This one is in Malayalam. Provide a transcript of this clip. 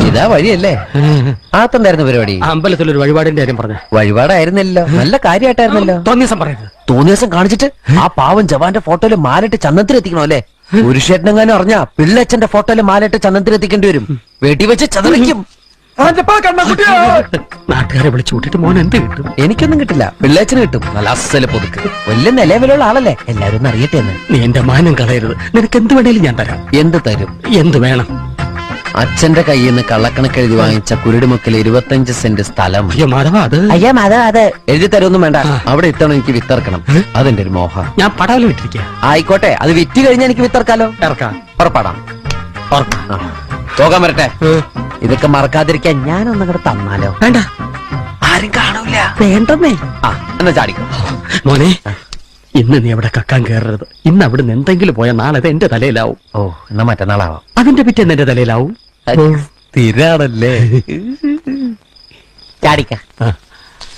ഇതാ വഴിയല്ലേ? ആത്തണ്ടായിരുന്നു പരിപാടി. അമ്പലത്തിലൊരു വഴിപാടിന്റെ കാര്യം പറഞ്ഞു. വഴിപാടായിരുന്നല്ലോ, നല്ല കാര്യമായിട്ടായിരുന്നല്ലോ. തോന്നിയസം പറയരുത്. തോന്നിയ ദിവസം കാണിച്ചിട്ട് ആ പാവം ജവാന്റെ ഫോട്ടോയില് മാലിട്ട് ചന്ദനത്തിലെത്തിക്കണോ അല്ലേ? പുരുഷേട്ടനെങ്ങാനും അറിഞ്ഞാ പിള്ളച്ചന്റെ ഫോട്ടോയില് മാലിട്ട് ചന്ദനത്തിലെത്തിക്കേണ്ടി വരും. വീട്ടിൽ വെച്ച് ചതറിക്കും. നാട്ടുകാരെ വിളിച്ചു കൂട്ടിട്ട് മോൻ എന്ത് കിട്ടും? എനിക്കൊന്നും കിട്ടില്ല, പിള്ളേച്ചന് കിട്ടും. നല്ല അസല് പൊതുക്ക്, വലിയ നിലവിലുള്ള ആളല്ലേ, എല്ലാരും ഒന്ന് അറിയട്ടെ എന്ന്. നീ എന്റെ മാനം കളയരുത്. നിനക്ക് എന്ത് വേണേലും ഞാൻ തരാം. എന്ത് തരും? എന്ത് വേണം? അച്ഛന്റെ കയ്യിൽ നിന്ന് കള്ളക്കണക്ക് എഴുതി വാങ്ങിച്ച കുരുടിമുക്കിൽ 25 സെന്റ് സ്ഥലം. അയ്യോ മാധവ, അത് അയ്യാ മാധവ, അത് എഴുതി തരൊന്നും വേണ്ട. അവിടെ ഇത്തവണ എനിക്ക് വിത്തറക്കണം. അതെന്റെ ഒരു മോഹം. ഞാൻ പടാവല് വിട്ടിരിക്കുക. ആയിക്കോട്ടെ, അത് വിറ്റ് കഴിഞ്ഞാൽ എനിക്ക് വിത്തറക്കാലോ. ഇറക്കാം. പുറപ്പാടാം. പോകാൻ വരട്ടെ. ഇതൊക്കെ മറക്കാതിരിക്കാൻ ഞാനൊന്നും കൂടെ തന്നാലോ? വേണ്ട, ആരും കാണൂല. വേണ്ടെന്നേ. എന്നാ ചാടിക്കോ മോനെ. ഇന്ന് നീ അവിടെ കക്കാൻ കയറരുത്. ഇന്ന് അവിടുന്ന് എന്തെങ്കിലും പോയാൽ നാളെ അത് എന്റെ തലയിലാവും. ഓ, എന്നാ മറ്റന്നാളാവാം. അതിന്റെ പിറ്റേന്ന് എന്റെ തലയിലാവും. സ്ഥിരാണല്ലേ? ചാടിക്ക.